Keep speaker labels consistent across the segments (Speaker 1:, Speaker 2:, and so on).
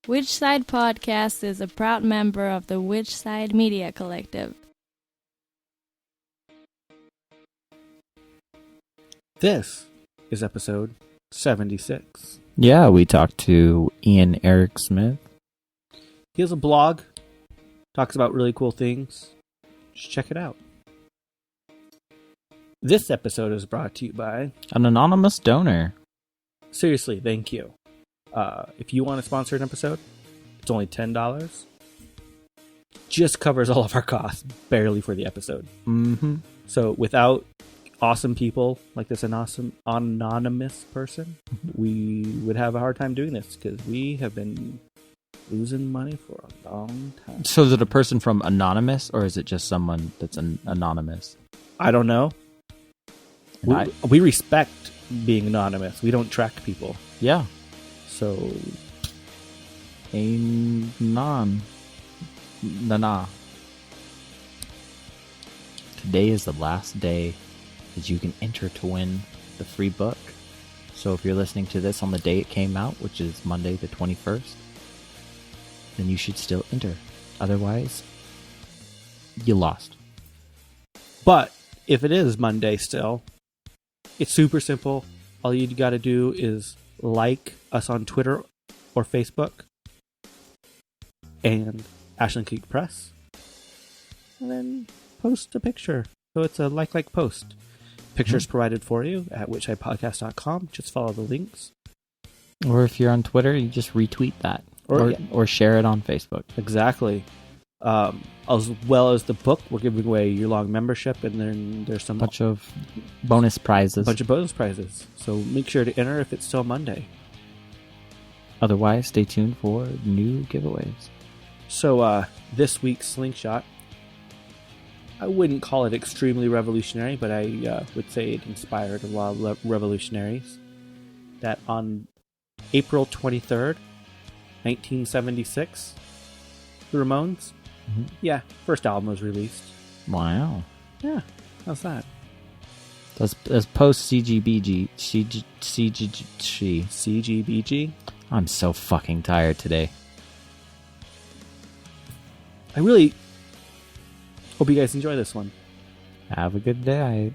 Speaker 1: Which Side Podcast is a proud member of the Which Side Media Collective.
Speaker 2: This is episode 76.
Speaker 3: Yeah, we talked to Erik Smith.
Speaker 2: He has a blog, talks about really cool things. Just check it out. This episode is brought to you by
Speaker 3: An anonymous donor.
Speaker 2: Seriously, thank you. If you want to sponsor an episode, it's only $10. Just covers all of our costs, barely for the episode.
Speaker 3: Mm-hmm.
Speaker 2: So without awesome people like this anonymous person, we would have a hard time doing this because we have been losing money for a long time.
Speaker 3: So is it a person from Anonymous, or is it just someone that's anonymous?
Speaker 2: I don't know. We respect being anonymous. We don't track people.
Speaker 3: Yeah.
Speaker 2: So,
Speaker 3: Nana. Today is the last day that you can enter to win the free book. So if you're listening to this on the day it came out, which is Monday the 21st, then you should still enter. Otherwise, you lost.
Speaker 2: But if it is Monday still, it's super simple. All you got to do is like us on Twitter or Facebook and Ashland Creek Press, and then post a picture. So it's a like post. Pictures provided for you at whichsidepodcast.com. Just follow the links.
Speaker 3: Or if you're on Twitter, you just retweet that. Or share it on Facebook.
Speaker 2: Exactly. As well as the book, we're giving away a year-long membership, and then there's some
Speaker 3: bunch of bonus prizes.
Speaker 2: So make sure to enter if it's still Monday.
Speaker 3: Otherwise, stay tuned for new giveaways.
Speaker 2: So this week's Slingshot, I wouldn't call it extremely revolutionary, but I would say it inspired a lot of revolutionaries. That on April 23rd, 1976, the Ramones, first album was released.
Speaker 3: Wow.
Speaker 2: Yeah, how's that?
Speaker 3: That's post CGBG.
Speaker 2: CGBG?
Speaker 3: I'm so fucking tired today.
Speaker 2: I really hope you guys enjoy this one.
Speaker 3: Have a good day.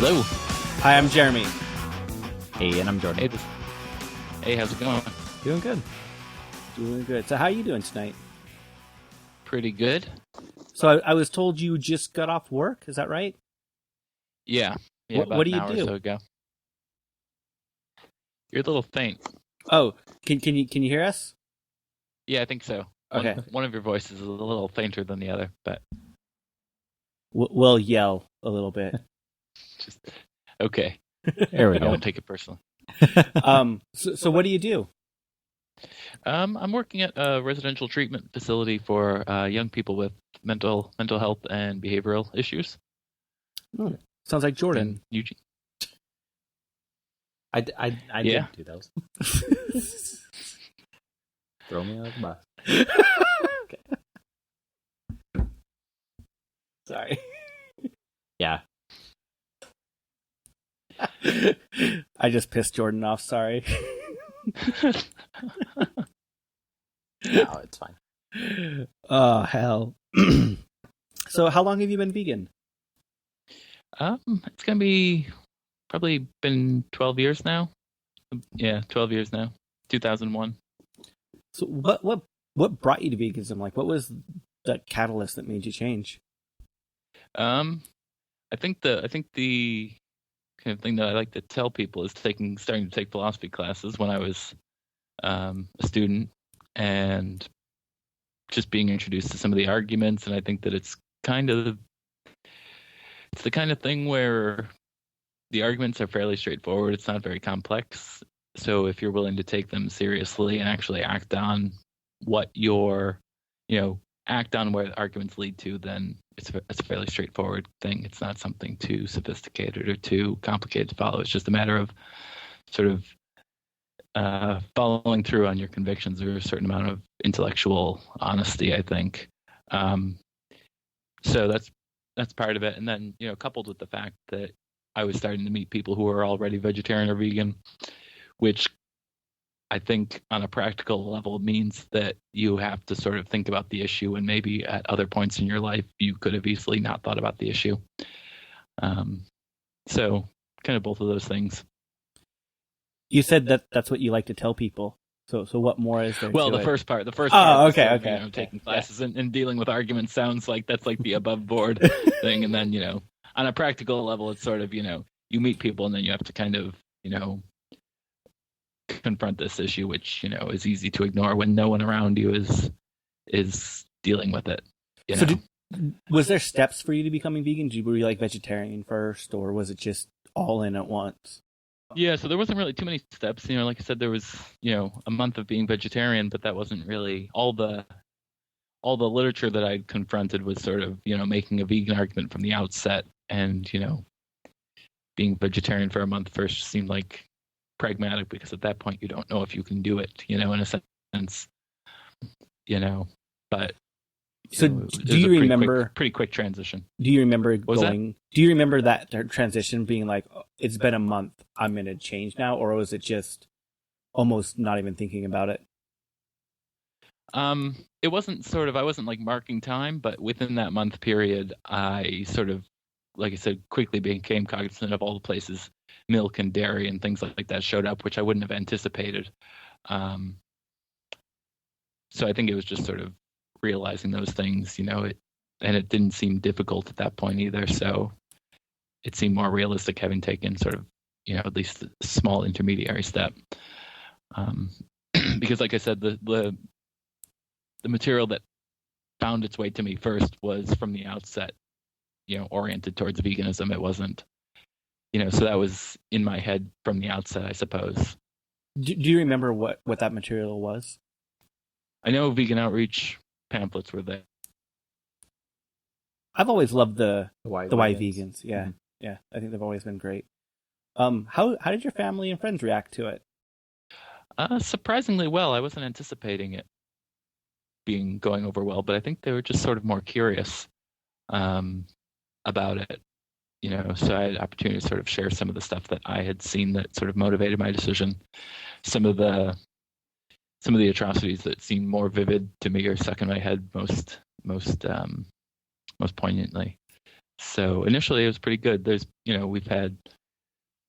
Speaker 4: Hello.
Speaker 2: Hi, I'm Jeremy.
Speaker 3: Hey, and I'm Jordan.
Speaker 4: Hey, how's it going?
Speaker 2: Doing good. So how are you doing tonight?
Speaker 4: Pretty good.
Speaker 2: So I was told you just got off work. Is that right?
Speaker 4: Yeah.
Speaker 2: What do you
Speaker 4: an hour
Speaker 2: do?
Speaker 4: Or so ago. You're a little faint.
Speaker 2: Oh, can you hear us?
Speaker 4: Yeah, I think so.
Speaker 2: Okay.
Speaker 4: One of your voices is a little fainter than the other, but
Speaker 2: We'll yell a little bit.
Speaker 4: just okay.
Speaker 3: There we
Speaker 4: I
Speaker 3: go.
Speaker 4: won't take it personally.
Speaker 2: So what do you do?
Speaker 4: I'm working at a residential treatment facility for young people with mental health and behavioral issues.
Speaker 2: Sounds like Jordan.
Speaker 4: In Eugene.
Speaker 3: I
Speaker 4: Yeah.
Speaker 3: did do those. Throw me out the bus.
Speaker 2: Sorry.
Speaker 3: Yeah.
Speaker 2: I just pissed Jordan off. Sorry.
Speaker 3: No, it's fine.
Speaker 2: Oh hell. So how long have you been vegan?
Speaker 4: It's gonna be probably been 12 years now. Yeah, 12 years now. 2001.
Speaker 2: So what brought you to veganism? Like, what was that catalyst that made you change?
Speaker 4: I think the kind of thing that I like to tell people is starting to take philosophy classes when I was a student, and just being introduced to some of the arguments. And I think that it's the kind of thing where the arguments are fairly straightforward. It's not very complex. So if you're willing to take them seriously and actually act on what act on where arguments lead to, then it's a fairly straightforward thing. It's not something too sophisticated or too complicated to follow. It's just a matter of sort of following through on your convictions, or a certain amount of intellectual honesty, I think. So that's part of it. And then, coupled with the fact that I was starting to meet people who were already vegetarian or vegan, which I think on a practical level means that you have to sort of think about the issue, and maybe at other points in your life you could have easily not thought about the issue. So kind of both of those things.
Speaker 2: You said that's what you like to tell people. So what more is there?
Speaker 4: Well,
Speaker 2: to
Speaker 4: the
Speaker 2: it?
Speaker 4: first part.
Speaker 2: Oh, okay.
Speaker 4: Taking classes and dealing with arguments sounds like that's like the above board thing. And then, on a practical level, it's sort of, you meet people and then you have to kind of, confront this issue, which, is easy to ignore when no one around you is dealing with it.
Speaker 2: So was there steps for you to becoming vegan? Were you like vegetarian first, or was it just all in at once?
Speaker 4: Yeah, so there wasn't really too many steps. Like I said, there was, a month of being vegetarian, but that wasn't really all the literature that I confronted was sort of, making a vegan argument from the outset. And, being vegetarian for a month first seemed like pragmatic, because at that point you don't know if you can do it, in a sense, but.
Speaker 2: So do you remember
Speaker 4: pretty quick transition?
Speaker 2: Do you remember do you remember that transition being like, it's been a month, I'm going to change now? Or was it just almost not even thinking about it?
Speaker 4: It wasn't I wasn't like marking time, but within that month period, I sort of, like I said, quickly became cognizant of all the places milk and dairy and things like that showed up, which I wouldn't have anticipated. So I think it was just sort of realizing those things, and it didn't seem difficult at that point either. So it seemed more realistic having taken sort of, at least a small intermediary step. Because like I said, the material that found its way to me first was from the outset, oriented towards veganism. It wasn't, so that was in my head from the outset, I suppose.
Speaker 2: Do you remember what that material was?
Speaker 4: I know vegan outreach pamphlets were there.
Speaker 2: I've always loved the white vegans. Yeah. Mm-hmm. Yeah. I think they've always been great. How did your family and friends react to it?
Speaker 4: Surprisingly well. I wasn't anticipating it going over well, but I think they were just sort of more curious about it. So I had the opportunity to sort of share some of the stuff that I had seen that sort of motivated my decision. Some of the atrocities that seemed more vivid to me or stuck in my head most poignantly. So initially it was pretty good. There's, we've had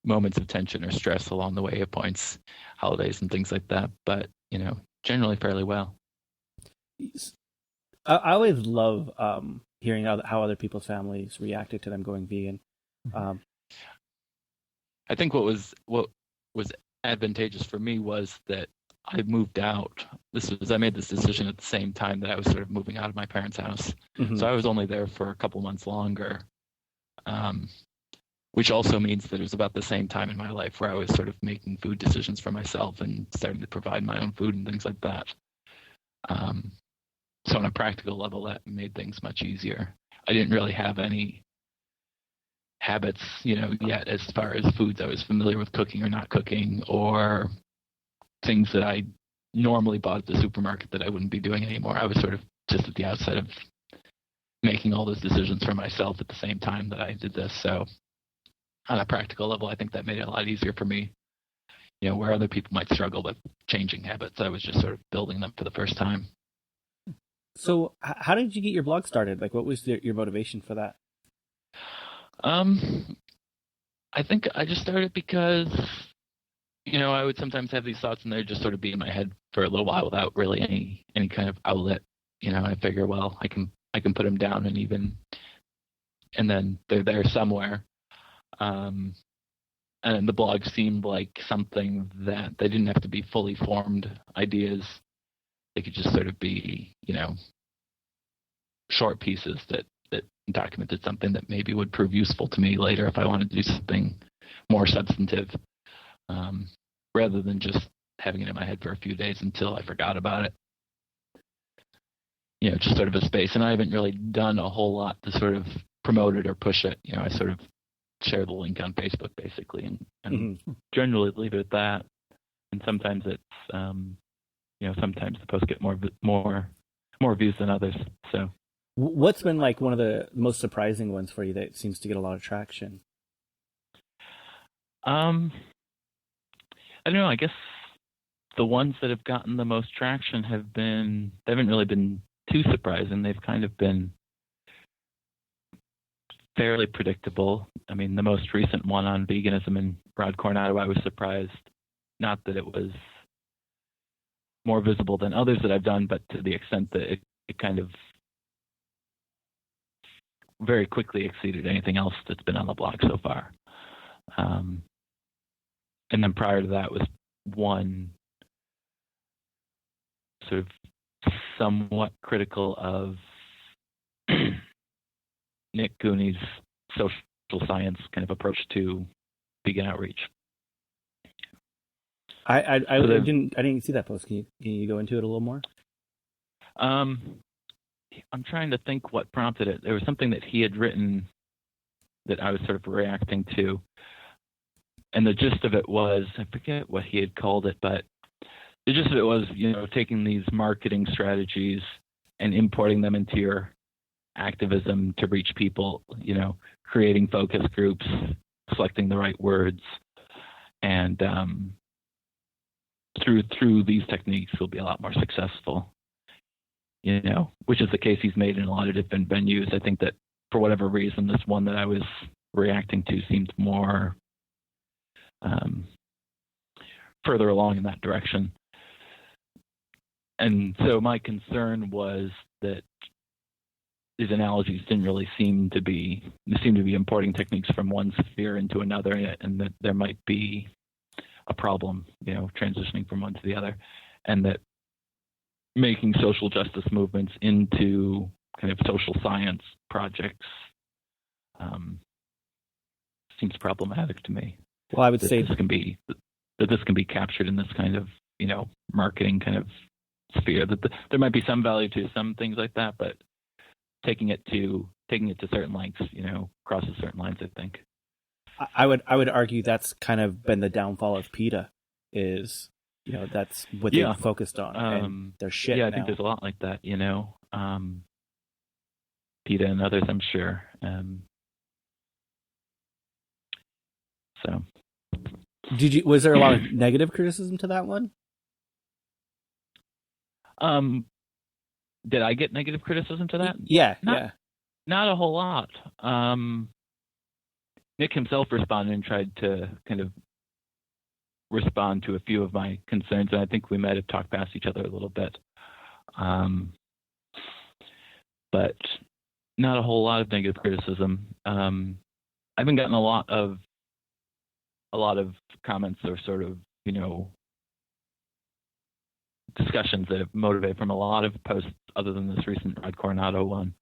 Speaker 4: moments of tension or stress along the way at points, holidays and things like that, but, generally fairly well.
Speaker 2: I always love hearing how other people's families reacted to them going vegan.
Speaker 4: I think what was advantageous for me was that I moved out. I made this decision at the same time that I was sort of moving out of my parents' house. Mm-hmm. So I was only there for a couple months longer, which also means that it was about the same time in my life where I was sort of making food decisions for myself and starting to provide my own food and things like that. So on a practical level, that made things much easier. I didn't really have any habits, yet as far as foods I was familiar with cooking or not cooking, or things that I normally bought at the supermarket that I wouldn't be doing anymore. I was sort of just at the outset of making all those decisions for myself at the same time that I did this. So on a practical level, I think that made it a lot easier for me. Where other people might struggle with changing habits, I was just sort of building them for the first time.
Speaker 2: So how did you get your blog started? Like, what was your motivation for that?
Speaker 4: I think I just started because, I would sometimes have these thoughts and they'd just sort of be in my head for a little while without really any kind of outlet. I figure, well, I can put them down and then they're there somewhere. And the blog seemed like something that they didn't have to be fully formed ideas. They could just sort of be, short pieces that documented something that maybe would prove useful to me later if I wanted to do something more substantive. rather than just having it in my head for a few days until I forgot about it. Just sort of a space. And I haven't really done a whole lot to sort of promote it or push it. I sort of share the link on Facebook basically and generally leave it at that. And sometimes it's, sometimes the posts get more views than others. So
Speaker 2: what's been like one of the most surprising ones for you that seems to get a lot of traction?
Speaker 4: I don't know. I guess the ones that have gotten the most traction haven't really been too surprising. They've kind of been fairly predictable. I mean, the most recent one on veganism in Rod Coronado, I was surprised, not that it was more visible than others that I've done, but to the extent that it kind of very quickly exceeded anything else that's been on the blog so far. And then prior to that was one sort of somewhat critical of Nick Cooney's social science kind of approach to vegan outreach.
Speaker 2: I didn't see that post. Can you go into it a little more?
Speaker 4: I'm trying to think what prompted it. There was something that he had written that I was sort of reacting to. And the gist of it was, I forget what he had called it, but the gist of it was, taking these marketing strategies and importing them into your activism to reach people, creating focus groups, selecting the right words, and through these techniques you'll be a lot more successful, which is the case he's made in a lot of different venues. I think that for whatever reason, this one that I was reacting to seemed more further along in that direction. And so my concern was that these analogies didn't really seem to be importing techniques from one sphere into another, and that there might be a problem, transitioning from one to the other, and that making social justice movements into kind of social science projects seems problematic to me.
Speaker 2: Well, I would say
Speaker 4: this can be captured in this kind of, marketing kind of sphere. That there might be some value to some things like that, but taking it to certain lengths, crosses certain lines, I think.
Speaker 2: I would argue that's kind of been the downfall of PETA, is that's what they focused on, and they're shit.
Speaker 4: Yeah, I
Speaker 2: now.
Speaker 4: think there's a lot like that, PETA and others, I'm sure. So,
Speaker 2: was there a lot of negative criticism to that one?
Speaker 4: Did I get negative criticism to that?
Speaker 2: Yeah,
Speaker 4: Not a whole lot. Nick himself responded and tried to kind of respond to a few of my concerns, and I think we might have talked past each other a little bit. But not a whole lot of negative criticism. I haven't gotten a lot of comments or sort of, discussions that have motivated from a lot of posts other than this recent Rod Coronado one.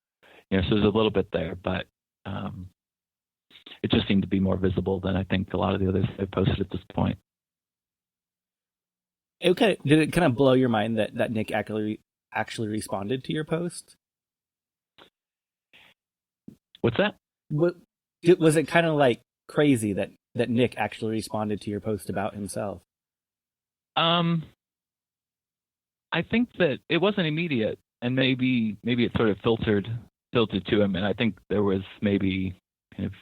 Speaker 4: So there's a little bit there, but it just seemed to be more visible than I think a lot of the others have posted at this point.
Speaker 2: Did it kind of blow your mind that Nick actually responded to your post?
Speaker 4: What's that?
Speaker 2: Was it kind of like crazy that Nick actually responded to your post about himself?
Speaker 4: I think that it wasn't immediate, and maybe it sort of filtered to him, and I think there was maybe kind of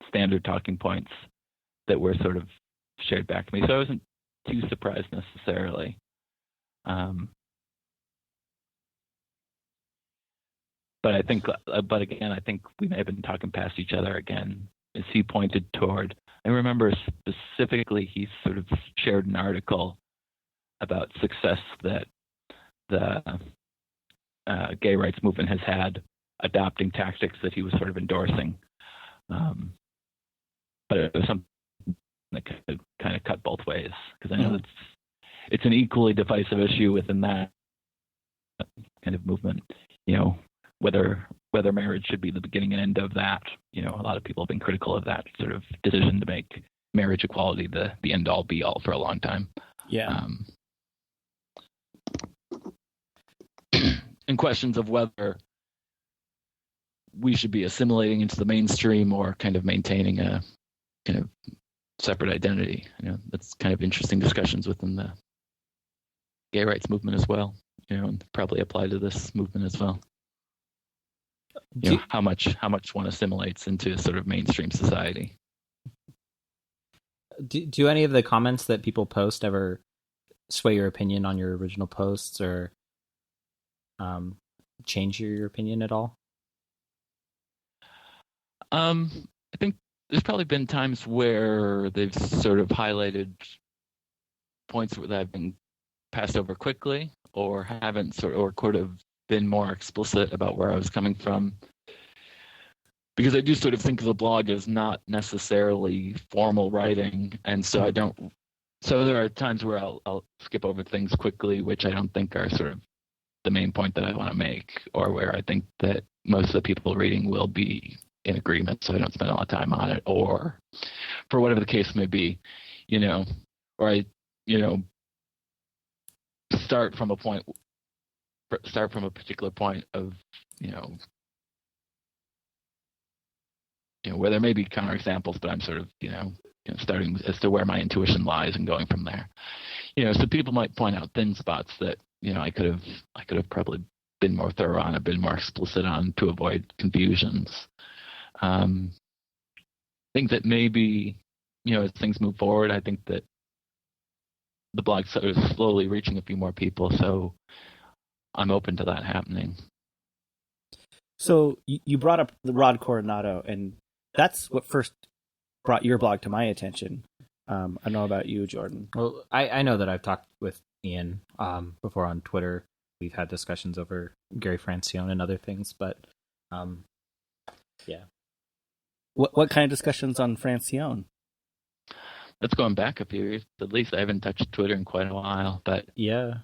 Speaker 4: standard talking points that were sort of shared back to me, so I wasn't too surprised necessarily. But again, I think we may have been talking past each other again, as he pointed toward. I remember specifically he sort of shared an article about success that the gay rights movement has had adopting tactics that he was sort of endorsing. But it was something that could kind of cut both ways, because I know it's an equally divisive issue within that kind of movement. Whether marriage should be the beginning and end of that. A lot of people have been critical of that sort of decision to make marriage equality the end all be all for a long time.
Speaker 2: Yeah.
Speaker 4: And questions of whether we should be assimilating into the mainstream or kind of maintaining a kind of separate identity. That's kind of interesting discussions within the gay rights movement as well. And probably apply to this movement as well. How much one assimilates into sort of mainstream society.
Speaker 3: Do any of the comments that people post ever sway your opinion on your original posts, or change your opinion at all?
Speaker 4: I think there's probably been times where they've sort of highlighted points that have been passed over quickly, or haven't or could have been more explicit about where I was coming from. Because I do sort of think of the blog as not necessarily formal writing, and so I don't. So there are times where I'll skip over things quickly, which I don't think are sort of the main point that I want to make, or where I think that most of the people reading will be in agreement, so I don't spend a lot of time on it, or for whatever the case may be, or I, start from a particular point of, where there may be counterexamples, but I'm sort of, starting as to where my intuition lies and going from there. So people might point out thin spots that, I could have probably been more thorough on, been more explicit on to avoid confusions. I think that maybe, as things move forward, I think that the blog is slowly reaching a few more people, so I'm open to that happening.
Speaker 2: So you brought up the Rod Coronado, and that's what first brought your blog to my attention. I don't know about you, Jordan.
Speaker 3: Well, I know that I've talked with Ian before on Twitter. We've had discussions over Gary Francione and other things, but yeah.
Speaker 2: What kind of discussions on Francione?
Speaker 4: That's going back a few years. At least I haven't touched Twitter in quite a while, but
Speaker 3: yeah.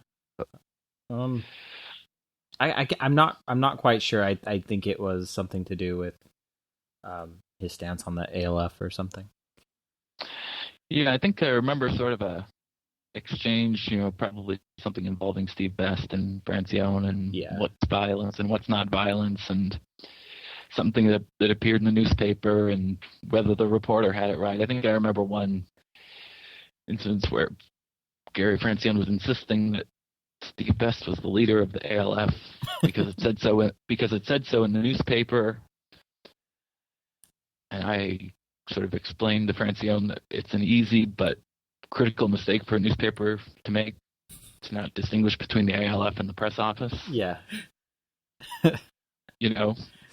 Speaker 3: I'm not quite sure. I think it was something to do with his stance on the ALF or something.
Speaker 4: Yeah, I think I remember sort of a exchange, probably something involving Steve Best and Francione and what's violence and what's not violence, and something that appeared in the newspaper and whether the reporter had it right. I think I remember one instance where Gary Francione was insisting that Steve Best was the leader of the ALF because it said so in the newspaper. And I sort of explained to Francione that it's an easy but critical mistake for a newspaper to make, to not distinguish between the ALF and the press office.
Speaker 3: Yeah.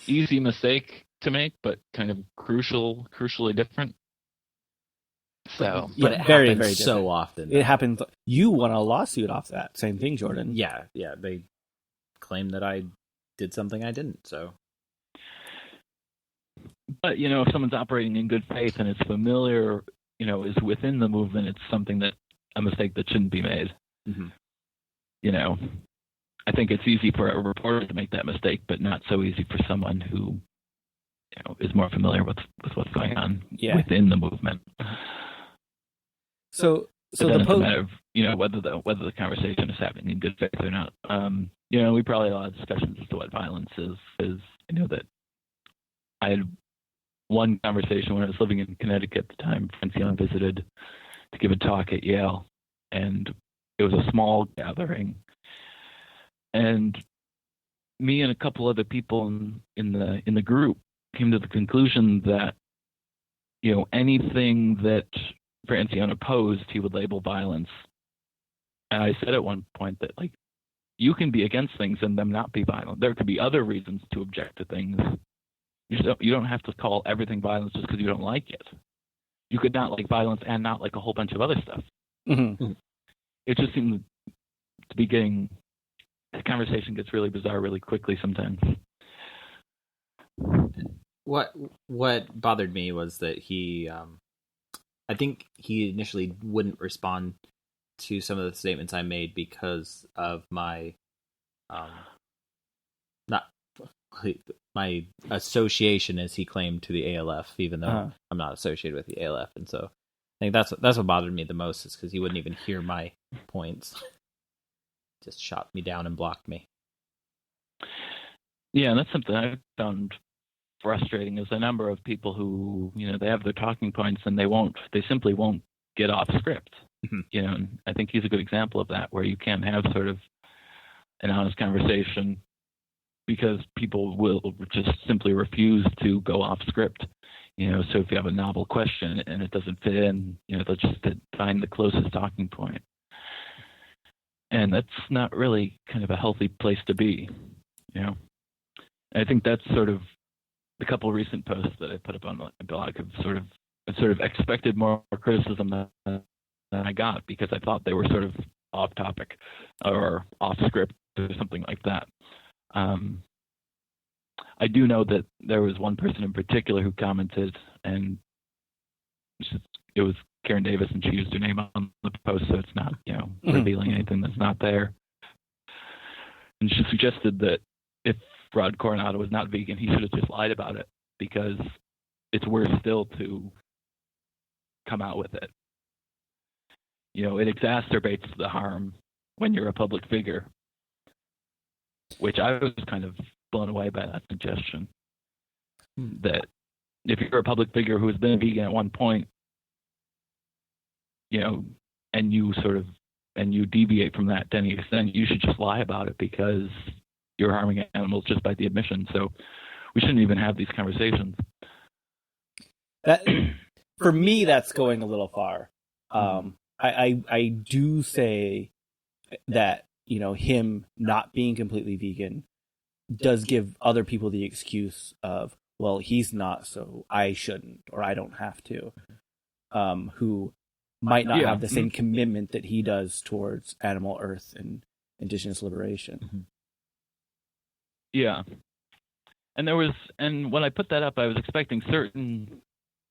Speaker 4: Easy mistake to make, but kind of crucially different. So,
Speaker 3: but it
Speaker 2: very,
Speaker 3: happens
Speaker 2: very
Speaker 3: so often.
Speaker 2: It happens. You won a lawsuit off that. Same thing, Jordan.
Speaker 3: Yeah. They claim that I did something I didn't. So,
Speaker 4: but if someone's operating in good faith and it's familiar, is within the movement, it's something that a mistake that shouldn't be made.
Speaker 3: Mm-hmm.
Speaker 4: I think it's easy for a reporter to make that mistake, but not so easy for someone who, is more familiar with what's going on within the movement.
Speaker 2: So
Speaker 4: it's a matter of whether the conversation is happening in good faith or not. We probably had a lot of discussions as to what violence is. That I had one conversation when I was living in Connecticut at the time. Francione visited to give a talk at Yale, and it was a small gathering. And me and a couple other people in the group came to the conclusion that anything that Francione opposed, he would label violence. And I said at one point that you can be against things and them not be violent. There could be other reasons to object to things. You don't have to call everything violence just because you don't like it. You could not like violence and not like a whole bunch of other stuff.
Speaker 2: Mm-hmm.
Speaker 4: It just seemed to be getting. The conversation gets really bizarre really quickly sometimes.
Speaker 3: What bothered me was that he, I think he initially wouldn't respond to some of the statements I made because of my, my association, as he claimed, to the ALF, even though I'm not associated with the ALF, and so think that's what bothered me the most, is because he wouldn't even hear my points. Just shot me down and blocked me.
Speaker 4: Yeah, and that's something I found frustrating, is a number of people who, they have their talking points and they simply won't get off script.
Speaker 3: Mm-hmm.
Speaker 4: And I think he's a good example of that, where you can't have sort of an honest conversation because people will just simply refuse to go off script. So if you have a novel question and it doesn't fit in, they'll just find the closest talking point. And that's not really kind of a healthy place to be, I think that's sort of the couple of recent posts that I put up on my blog have sort of expected more criticism than I got, because I thought they were sort of off topic or off script or something like that. I do know that there was one person in particular who commented, and it was Karen Davis, and she used her name on the post, so it's not, revealing anything that's not there. And she suggested that if Rod Coronado was not vegan, he should have just lied about it, because it's worse still to come out with it. It exacerbates the harm when you're a public figure, which I was kind of blown away by that suggestion. That if you're a public figure who has been vegan at one point, and you deviate from that to any extent, you should just lie about it, because you're harming animals just by the admission. So we shouldn't even have these conversations.
Speaker 2: That, for me, that's going a little far. I do say that, him not being completely vegan does give other people the excuse of, well, he's not, so I shouldn't, or I don't have to, who might not have the same commitment that he does towards animal earth and indigenous liberation.
Speaker 3: Mm-hmm.
Speaker 4: Yeah. And when I put that up, I was expecting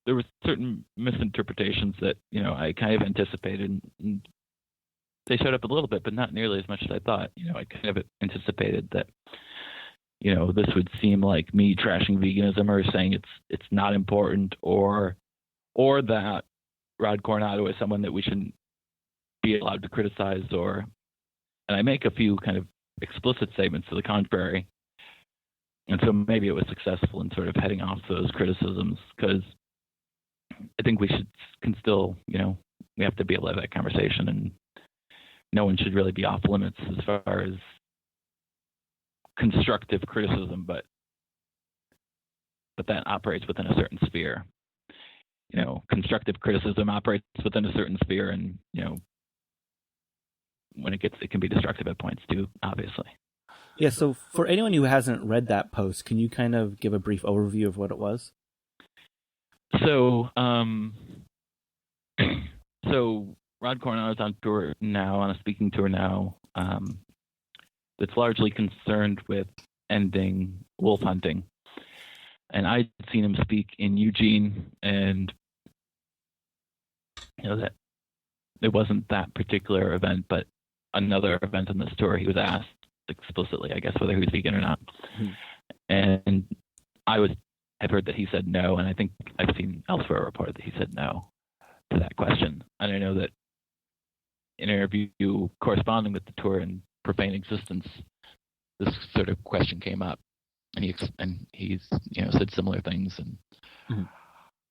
Speaker 4: there were certain misinterpretations that, I kind of anticipated. And they showed up a little bit, but not nearly as much as I thought. I kind of anticipated that, this would seem like me trashing veganism or saying it's not important, or that Rod Coronado is someone that we shouldn't be allowed to criticize, and I make a few kind of explicit statements to the contrary. And so maybe it was successful in sort of heading off those criticisms, because I think we can still, we have to be able to have that conversation, and no one should really be off limits as far as constructive criticism, but that operates within a certain sphere. Constructive criticism operates within a certain sphere, and, when it can be destructive at points too, obviously.
Speaker 2: Yeah, so for anyone who hasn't read that post, can you kind of give a brief overview of what it was?
Speaker 4: So, Rod Coronado's on tour now, on a speaking tour now, that's largely concerned with ending wolf hunting. And I'd seen him speak in Eugene, and that it wasn't that particular event, but another event on this tour. He was asked explicitly, I guess, whether he was vegan or not. Mm-hmm. And I've heard that he said no, and I think I've seen elsewhere reported that he said no to that question. And I know that in an interview corresponding with the tour and Profane Existence, this sort of question came up, and he's said similar things.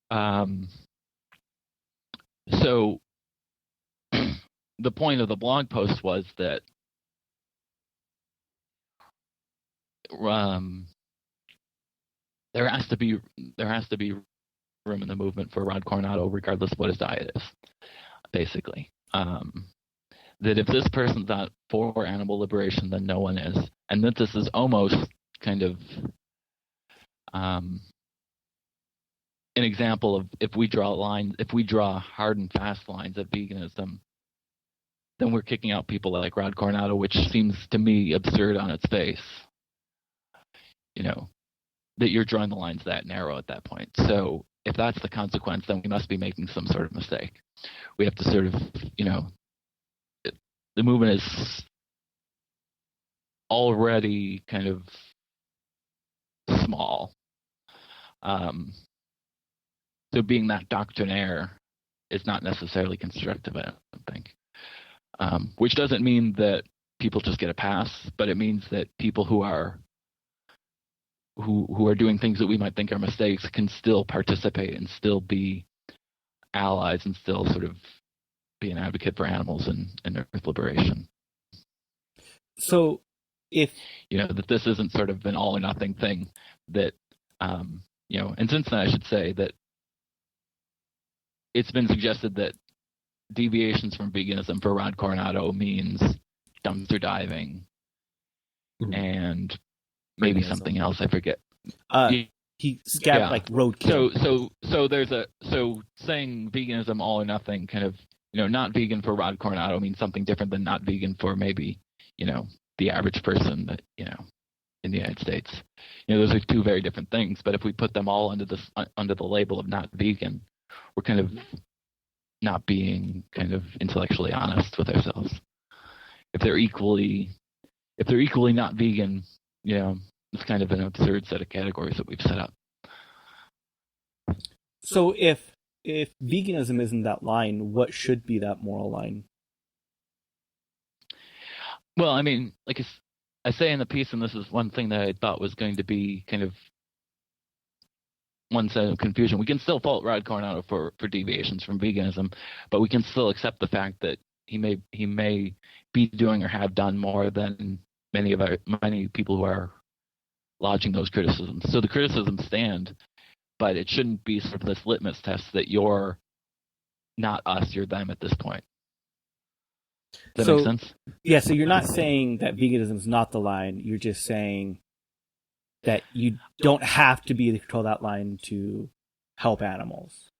Speaker 4: And so the point of the blog post was that there has to be room in the movement for Rod Coronado, regardless of what his diet is, basically. That if this person's not for animal liberation, then no one is. And that this is almost kind of an example of if we draw hard and fast lines of veganism, then we're kicking out people like Rod Coronado, which seems to me absurd on its face. That you're drawing the lines that narrow at that point. So if that's the consequence, then we must be making some sort of mistake. We have to sort of, the movement is already kind of small. So being that doctrinaire is not necessarily constructive, I don't think. Which doesn't mean that people just get a pass, but it means that people who are doing things that we might think are mistakes can still participate and still be allies and still sort of be an advocate for animals and earth liberation.
Speaker 2: So if
Speaker 4: that this isn't sort of an all or nothing thing, that and since then I should say that it's been suggested that deviations from veganism for Rod Coronado means dumpster diving and maybe something else, I forget.
Speaker 2: He scabbed like roadkill.
Speaker 4: So saying veganism all or nothing, kind of, not vegan for Rod Coronado means something different than not vegan for maybe, the average person that, in the United States. Those are two very different things, but if we put them all under the label of not vegan, we're kind of not being kind of intellectually honest with ourselves. If they're equally not vegan, it's kind of an absurd set of categories that we've set up.
Speaker 2: So if veganism isn't that line, what should be that moral line?
Speaker 4: Well, I mean, like I say in the piece, and this is one thing that I thought was going to be kind of one set of confusion. We can still fault Rod Coronado for deviations from veganism, but we can still accept the fact that he may be doing or have done more than many people who are lodging those criticisms. So the criticisms stand, but it shouldn't be sort of this litmus test that you're not us, you're them at this point. Does that make sense?
Speaker 2: Yeah, so you're not saying that veganism is not the line. You're just saying that you don't have to be the control that line to help animals.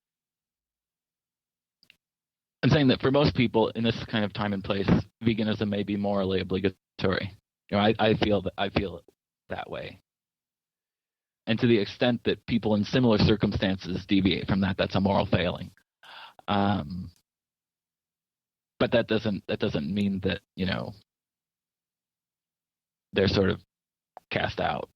Speaker 4: I'm saying that for most people in this kind of time and place, veganism may be morally obligatory. I feel that way. And to the extent that people in similar circumstances deviate from that, that's a moral failing. But that doesn't mean that, they're sort of cast out.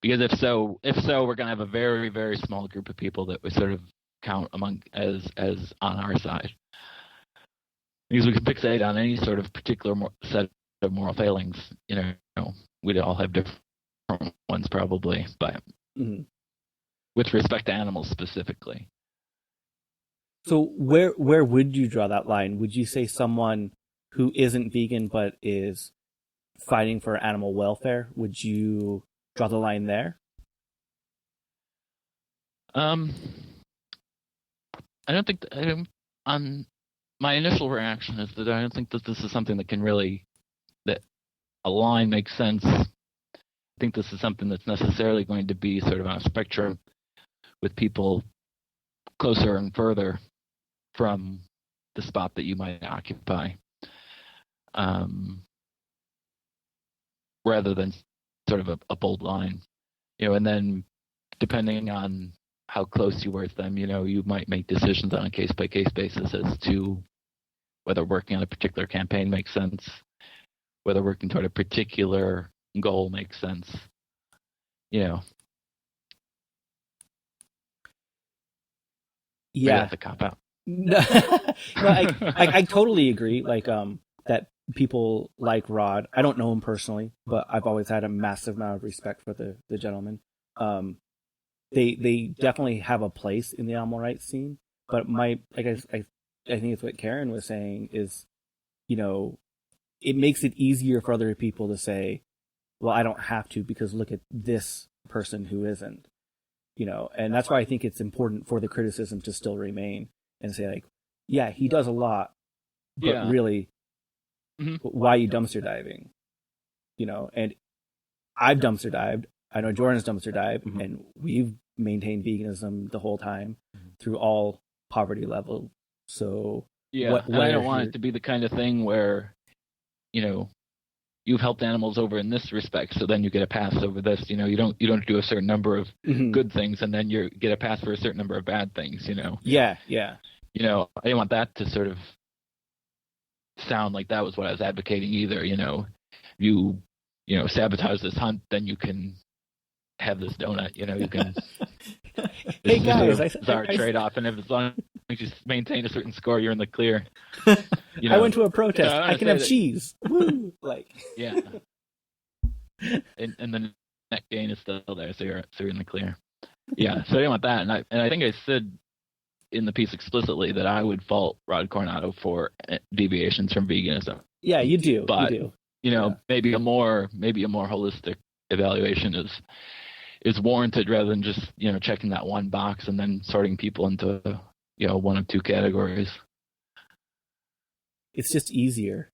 Speaker 4: Because if so, we're going to have a very, very small group of people that we sort of count among as on our side. Because we can fixate on any sort of particular set of moral failings. We'd all have different ones probably, but with respect to animals specifically.
Speaker 2: So where would you draw that line? Would you say someone who isn't vegan but is fighting for animal welfare? Would you draw the line there?
Speaker 4: I don't think my initial reaction is that I don't think that this is something that a line makes sense. I think this is something that's necessarily going to be sort of on a spectrum with people closer and further from the spot that you might occupy, rather than sort of a bold line, and then depending on how close you are to them, you might make decisions on a case-by-case basis as to whether working on a particular campaign makes sense, whether working toward a particular goal makes sense,
Speaker 2: Yeah.
Speaker 4: That's a cop-out.
Speaker 2: No, I totally agree. Like, that people like Rod, I don't know him personally, but I've always had a massive amount of respect for the gentleman. They definitely have a place in the animal rights scene, but I think it's what Karen was saying is, it makes it easier for other people to say, well, I don't have to because look at this person who isn't, and that's why I think it's important for the criticism to still remain and say, like, yeah, he does a lot, but really, why are you dumpster diving? And I've dumpster dived. I know Jordan's dumpster dived, and we've maintained veganism the whole time through all poverty levels. So
Speaker 4: and I don't want it to be the kind of thing where, you've helped animals over in this respect, so then you get a pass over this. You don't do a certain number of good things, and then you get a pass for a certain number of bad things.
Speaker 2: Yeah.
Speaker 4: I didn't want that to sort of sound like that was what I was advocating either. You sabotage this hunt, then you can have this donut. You can.
Speaker 2: Hey guys,
Speaker 4: bizarre trade-off, and as long as you maintain a certain score, you're in the clear.
Speaker 2: I went to a protest.
Speaker 4: So
Speaker 2: I can have cheese. Woo! Like,
Speaker 4: yeah. And the net gain is still there, so you're in the clear. Yeah. So I didn't want that, and I think I said in the piece explicitly that I would fault Rod Coronado for deviations from veganism.
Speaker 2: Yeah, you do.
Speaker 4: But
Speaker 2: you do.
Speaker 4: maybe a more holistic evaluation is warranted rather than just checking that one box and then sorting people into one of two categories.
Speaker 2: It's just easier.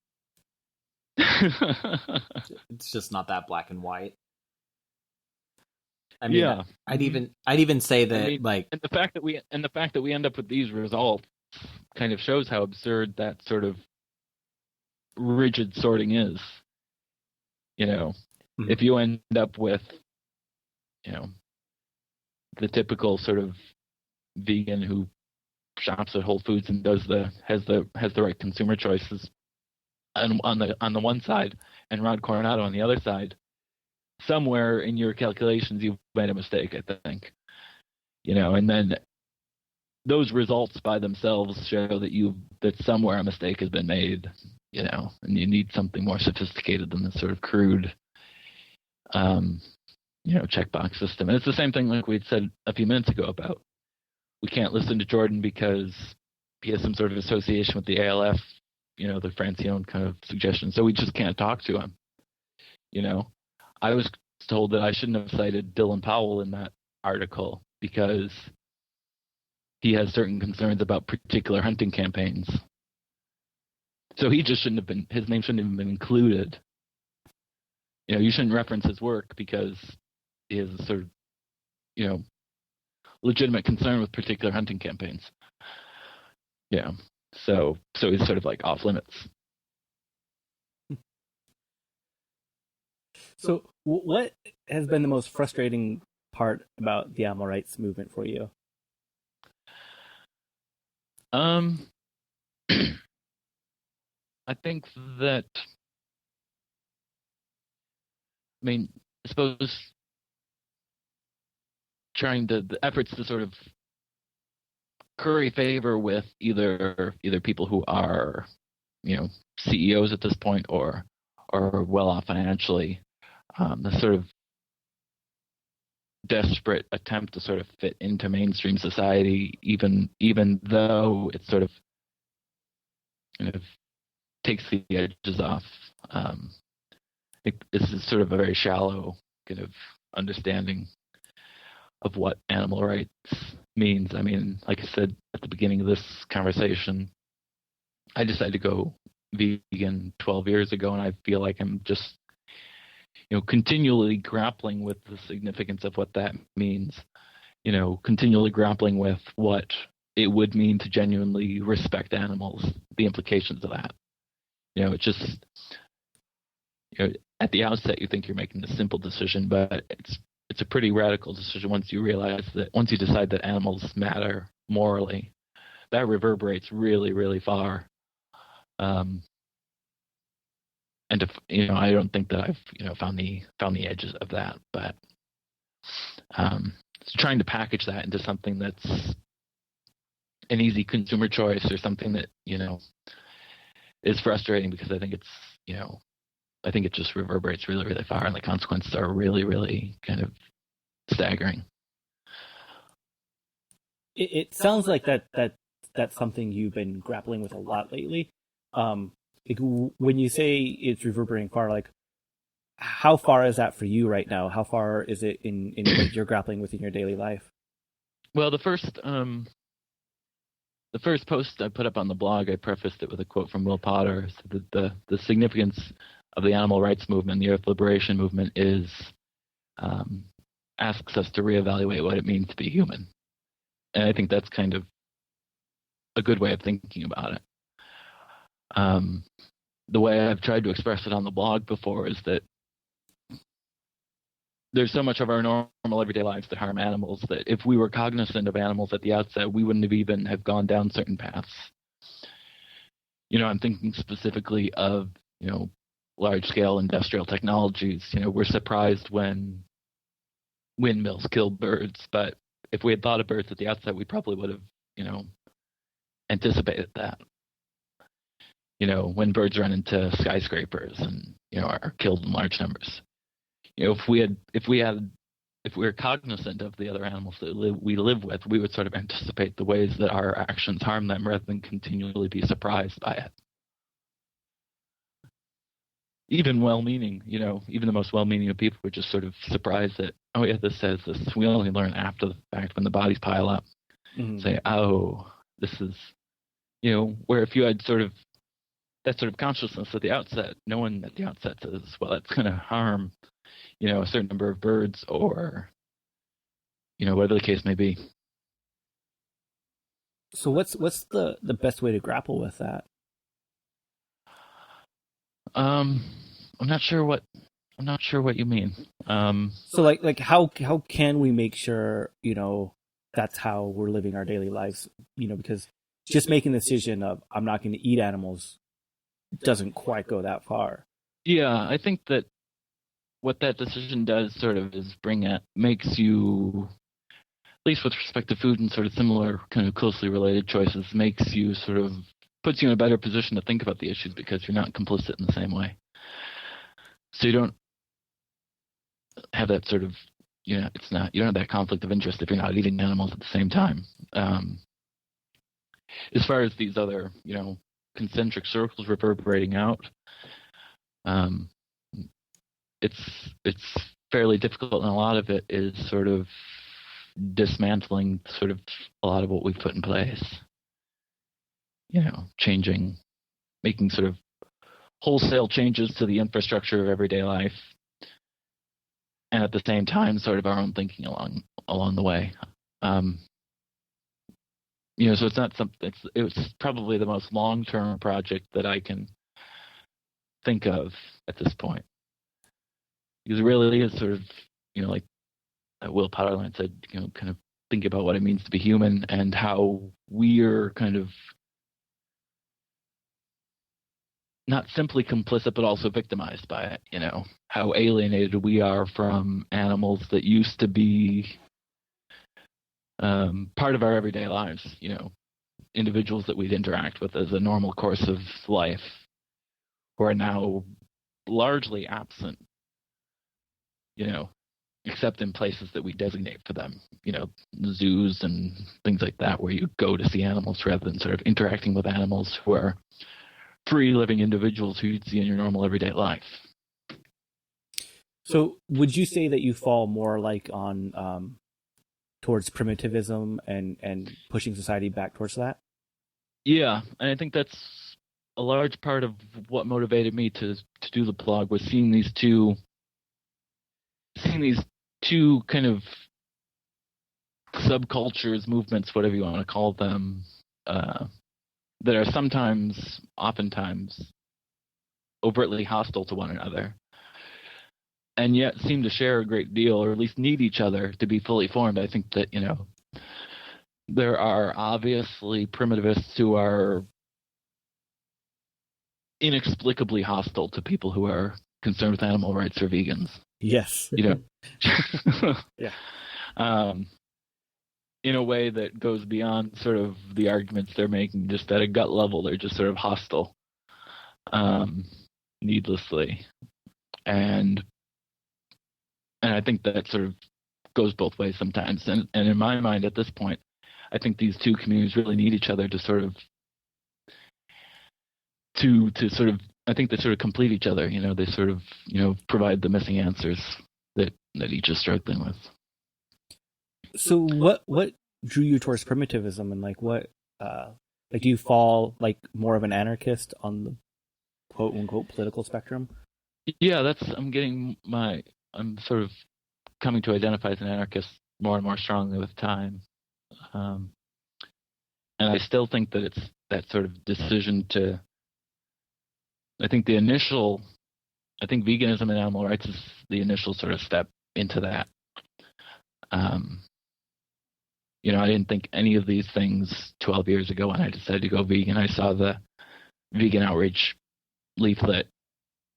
Speaker 3: It's just not that black and white. I mean,
Speaker 4: yeah.
Speaker 3: I'd even say that
Speaker 4: and the fact that we end up with these results kind of shows how absurd that sort of rigid sorting is. If you end up with the typical sort of vegan who shops at Whole Foods and has the right consumer choices on the one side, and Rod Coronado on the other side, somewhere in your calculations you've made a mistake, I think. And then those results by themselves show that somewhere a mistake has been made, and you need something more sophisticated than this sort of crude checkbox system. And it's the same thing like we'd said a few minutes ago about we can't listen to Jordan because he has some sort of association with the ALF, the Francione kind of suggestion. So we just can't talk to him. I was told that I shouldn't have cited Dylan Powell in that article because he has certain concerns about particular hunting campaigns. So he just his name shouldn't have been included. You shouldn't reference his work because he has a sort of, legitimate concern with particular hunting campaigns. Yeah. So he's sort of like off limits.
Speaker 2: So what has been the most frustrating part about the animal rights movement for you?
Speaker 4: I think that, I suppose the efforts to sort of curry favor with either people who are, CEOs at this point or well off financially, the sort of desperate attempt to sort of fit into mainstream society, even though it sort of takes the edges off. This is sort of a very shallow kind of understanding of what animal rights means. Like I said at the beginning of this conversation, I decided to go vegan 12 years ago, and I feel like I'm just, continually grappling with the significance of what that means. Continually grappling with what it would mean to genuinely respect animals, the implications of that. It just, at the outset you think you're making a simple decision, but it's a pretty radical decision once you decide that animals matter morally. That reverberates really, really far. And I don't think that I've found the edges of that, but trying to package that into something that's an easy consumer choice or something that is frustrating, because I think it just reverberates really, really far, and the consequences are really, really kind of staggering.
Speaker 2: It sounds like that's something you've been grappling with a lot lately. When you say it's reverberating far, like, how far is that for you right now? How far is it in what you're grappling with in your daily life?
Speaker 4: Well, the first post I put up on the blog, I prefaced it with a quote from Will Potter. So that the significance of the animal rights movement, the Earth Liberation movement, is asks us to reevaluate what it means to be human. And I think that's kind of a good way of thinking about it. The way I've tried to express it on the blog before is that there's so much of our normal everyday lives that harm animals that if we were cognizant of animals at the outset, we wouldn't have gone down certain paths. I'm thinking specifically of, large-scale industrial technologies. We're surprised when windmills kill birds, but if we had thought of birds at the outset, we probably would have, anticipated that. When birds run into skyscrapers and, are killed in large numbers. If we were cognizant of the other animals that we live with, we would sort of anticipate the ways that our actions harm them rather than continually be surprised by it. Even well-meaning, even the most well-meaning of people were just sort of surprised that, oh yeah, this says this. We only learn after the fact when the bodies pile up. Mm-hmm. Say, oh, this is, where if you had sort of that sort of consciousness at the outset, no one at the outset says, well, that's going to harm, a certain number of birds or, whatever the case may be.
Speaker 2: So what's the best way to grapple with that?
Speaker 4: I'm not sure what you mean.
Speaker 2: So like how can we make sure, that's how we're living our daily lives, because just making the decision of I'm not going to eat animals doesn't quite go that far.
Speaker 4: Yeah, I think that what that decision does sort of is makes you, at least with respect to food and sort of similar kind of closely related choices, puts you in a better position to think about the issues because you're not complicit in the same way. So you don't have that sort of, you don't have that conflict of interest if you're not eating animals at the same time. As far as these other, concentric circles reverberating out, it's fairly difficult, and a lot of it is sort of dismantling sort of a lot of what we've put in place. Making sort of wholesale changes to the infrastructure of everyday life, and at the same time, sort of our own thinking along the way. So it's not something. It's probably the most long-term project that I can think of at this point, because it really is sort of, like Will Potterland said, kind of think about what it means to be human and how we're kind of not simply complicit, but also victimized by it. How alienated we are from animals that used to be part of our everyday lives. Individuals that we'd interact with as a normal course of life, who are now largely absent. Except in places that we designate for them. Zoos and things like that, where you go to see animals rather than sort of interacting with animals who are free living individuals who you'd see in your normal everyday life.
Speaker 2: So would you say that you fall more like on towards primitivism and pushing society back towards that? Yeah,
Speaker 4: and I think that's a large part of what motivated me to do the blog, was seeing these two kind of subcultures, movements, whatever you want to call them, that are oftentimes overtly hostile to one another, and yet seem to share a great deal, or at least need each other to be fully formed. I think that, there are obviously primitivists who are inexplicably hostile to people who are concerned with animal rights or vegans.
Speaker 2: Yes.
Speaker 4: Yeah.
Speaker 2: In
Speaker 4: a way that goes beyond sort of the arguments they're making. Just at a gut level, they're just sort of hostile, needlessly, and I think that sort of goes both ways sometimes. And in my mind, at this point, I think these two communities really need each other to sort of I think they sort of complete each other. They sort of provide the missing answers that each is struggling with.
Speaker 2: So what drew you towards primitivism, and what do you fall more of an anarchist on the quote unquote political spectrum?
Speaker 4: Yeah, I'm sort of coming to identify as an anarchist more and more strongly with time. And I still think that it's that sort of decision to, I think veganism and animal rights is the initial sort of step into that. I didn't think any of these things 12 years ago when I decided to go vegan. I saw the vegan outreach leaflet,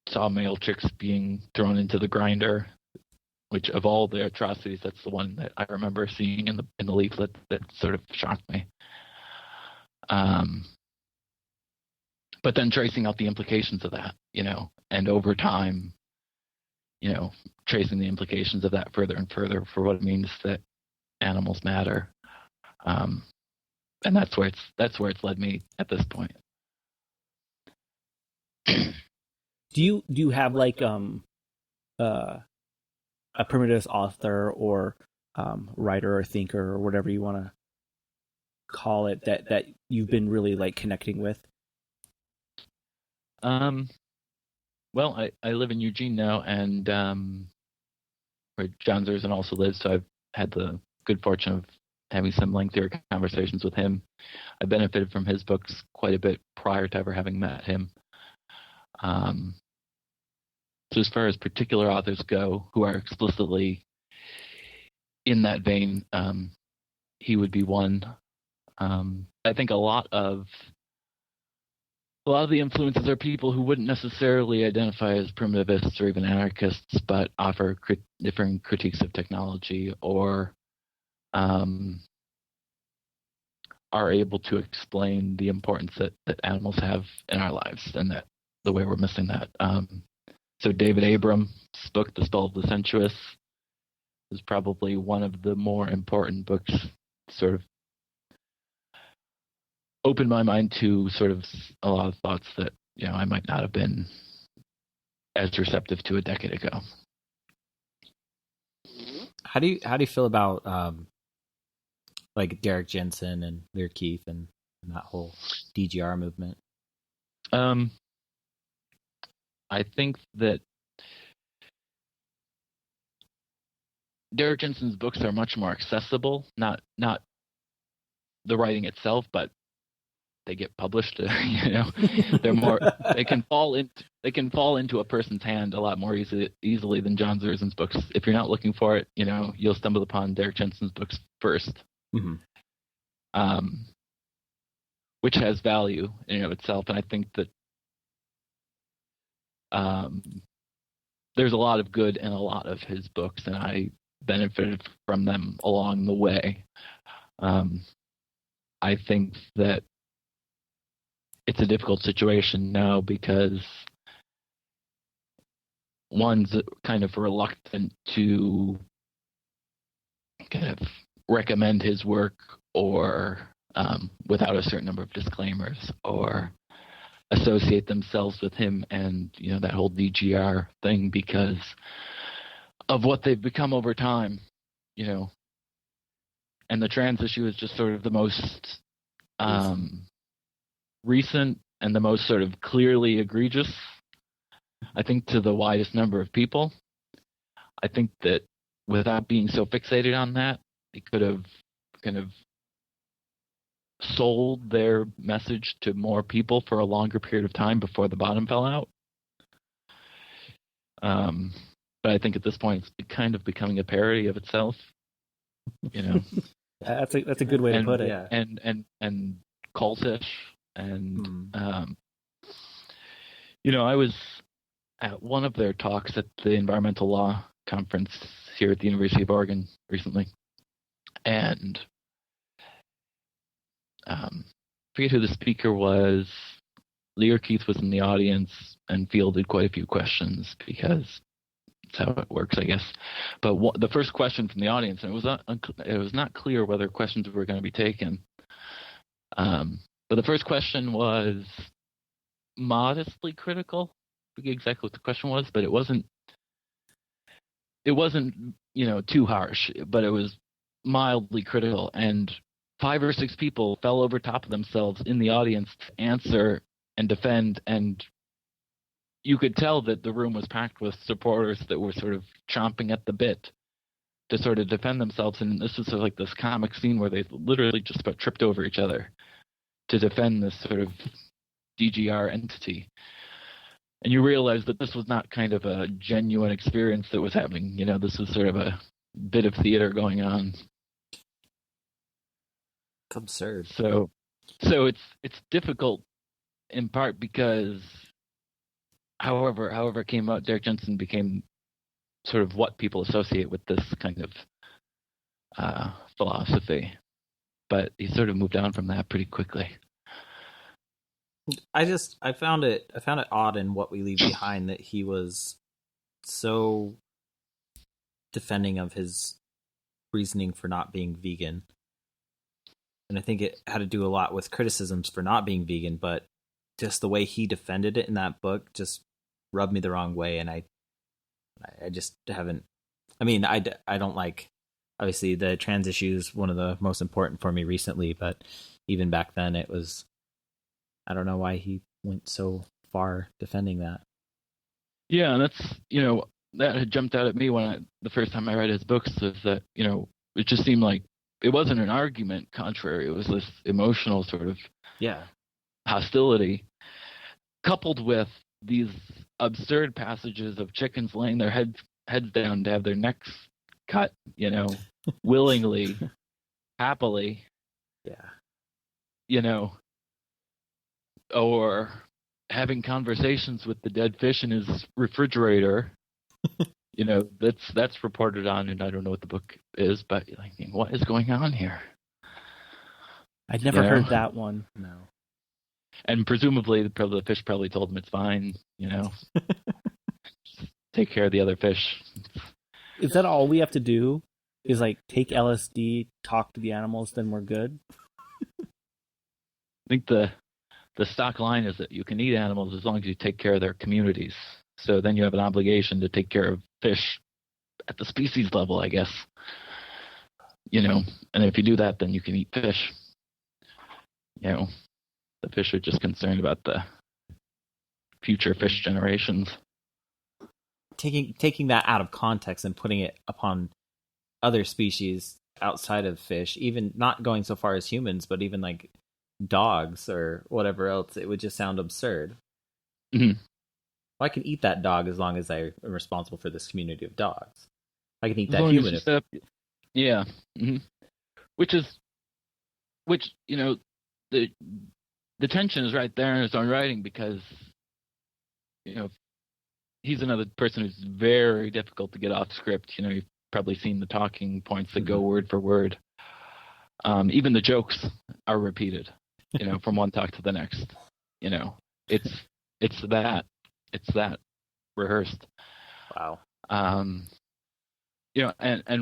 Speaker 4: saw male chicks being thrown into the grinder, which of all the atrocities, that's the one that I remember seeing in the leaflet that sort of shocked me. But then tracing out the implications of that, and over time, tracing the implications of that further and further for what it means that animals matter. And that's where it's led me at this point.
Speaker 2: Do you have like a primitivist author or writer or thinker or whatever you want to call it that you've been really like connecting with?
Speaker 4: Well, I live in Eugene now, and where John Zerzan also lives, so I've had the good fortune of having some lengthier conversations with him. I benefited from his books quite a bit prior to ever having met him. So as far as particular authors go who are explicitly in that vein, he would be one. I think a lot of the influences are people who wouldn't necessarily identify as primitivists or even anarchists, but offer different critiques of technology or are able to explain the importance that animals have in our lives and that the way we're missing that. So David Abram's book, The Stall of the Sensuous, is probably one of the more important books, sort of opened my mind to sort of a lot of thoughts that I might not have been as receptive to a decade ago.
Speaker 3: How do you feel about like Derek Jensen and Lear Keith and that whole DGR movement?
Speaker 4: I think that Derek Jensen's books are much more accessible. Not the writing itself, but they get published. They're more. They can fall into a person's hand a lot more easily than John Zerzan's books. If you're not looking for it, you'll stumble upon Derek Jensen's books first, which has value in and of itself. And I think that there's a lot of good in a lot of his books, and I benefited from them along the way. I think that it's a difficult situation now because one's kind of reluctant to kind of recommend his work or without a certain number of disclaimers or associate themselves with him and that whole DGR thing because of what they've become over time, and the trans issue is just sort of the most recent and the most sort of clearly egregious, I think, to the widest number of people. I think that without being so fixated on that, they could have kind of sold their message to more people for a longer period of time before the bottom fell out. But I think at this point it's kind of becoming a parody of itself.
Speaker 2: That's a good way to put it. Yeah.
Speaker 4: And cultish. And I was at one of their talks at the environmental law conference here at the University of Oregon recently, and forget who the speaker was. Lear Keith was in the audience and fielded quite a few questions because that's how it works, I guess. But the first question from the audience, and it was not clear whether questions were going to be taken. But the first question was modestly critical. I forget exactly what the question was, but it wasn't too harsh, but it was mildly critical. And 5 or 6 people fell over top of themselves in the audience to answer and defend, and you could tell that the room was packed with supporters that were sort of chomping at the bit to sort of defend themselves. And this is sort of like this comic scene where they literally just about tripped over each other to defend this sort of DGR entity. And you realize that this was not kind of a genuine experience that was happening. This was sort of a bit of theater going on.
Speaker 3: It's absurd.
Speaker 4: So it's difficult in part because however it came out, Derek Jensen became sort of what people associate with this kind of philosophy. But he sort of moved on from that pretty quickly.
Speaker 3: I found it odd in What We Leave Behind that he was so defending of his reasoning for not being vegan. And I think it had to do a lot with criticisms for not being vegan, but just the way he defended it in that book just rubbed me the wrong way. And I just haven't, I mean, I don't like, obviously the trans issue is one of the most important for me recently, but even back then it was, I don't know why he went so far defending that.
Speaker 4: Yeah, and that's, that had jumped out at me when the first time I read his books, is that, it just seemed like it wasn't an argument contrary. It was this emotional sort of hostility coupled with these absurd passages of chickens laying their heads down to have their necks cut, willingly, happily.
Speaker 3: Yeah.
Speaker 4: Or having conversations with the dead fish in his refrigerator. That's reported on, and I don't know what the book is, but what is going on here?
Speaker 2: I'd never heard that one.
Speaker 3: No.
Speaker 4: And presumably, the fish probably told him it's fine. Take care of the other fish.
Speaker 2: Is that all we have to do? Is take LSD, talk to the animals, then we're good?
Speaker 4: I think the stock line is that you can eat animals as long as you take care of their communities. So then you have an obligation to take care of fish at the species level, I guess. And if you do that, then you can eat fish. The fish are just concerned about the future fish generations.
Speaker 3: Taking that out of context and putting it upon other species outside of fish, even not going so far as humans, but even dogs or whatever else, it would just sound absurd.
Speaker 4: Mm-hmm.
Speaker 3: Well, I can eat that dog as long as I am responsible for this community of dogs. I can eat that human.
Speaker 4: Yeah. Mm-hmm. Which the tension is right there in his own writing, because he's another person who's very difficult to get off script. You've probably seen the talking points that go word for word. Even the jokes are repeated, from one talk to the next. It's that rehearsed.
Speaker 3: Wow.
Speaker 4: And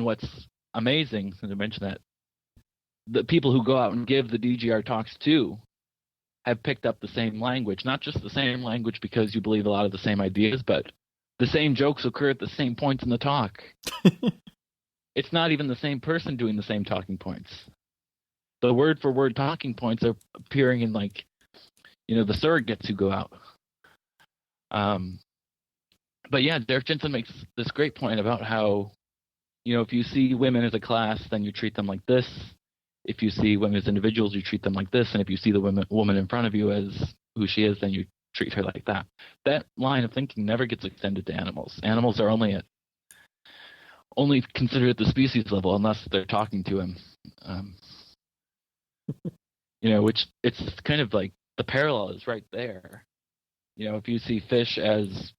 Speaker 4: what's amazing, since I mentioned that, the people who go out and give the DGR talks too have picked up the same language, not just the same language because you believe a lot of the same ideas, but the same jokes occur at the same points in the talk. It's not even the same person doing the same talking points. The word for word talking points are appearing in the surrogates who go out. But yeah, Derek Jensen makes this great point about how, if you see women as a class, then you treat them like this. If you see women as individuals, you treat them like this. And if you see the woman in front of you as who she is, then you treat her like that. That line of thinking never gets extended to animals. Animals are only considered at the species level unless they're talking to him. Which it's kind of like the parallel is right there. If you see fish as,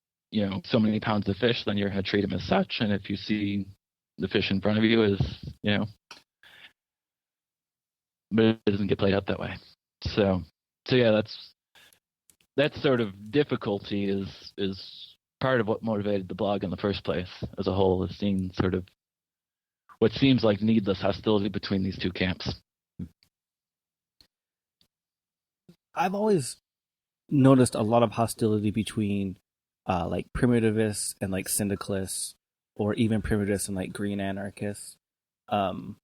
Speaker 4: so many pounds of fish, then you're going to treat them as such. And if you see the fish in front of you as, but it doesn't get played out that way. So yeah, that sort of difficulty is part of what motivated the blog in the first place as a whole, is seeing sort of what seems like needless hostility between these two camps.
Speaker 2: I've always noticed a lot of hostility between primitivists and syndicalists, or even primitivists and green anarchists, and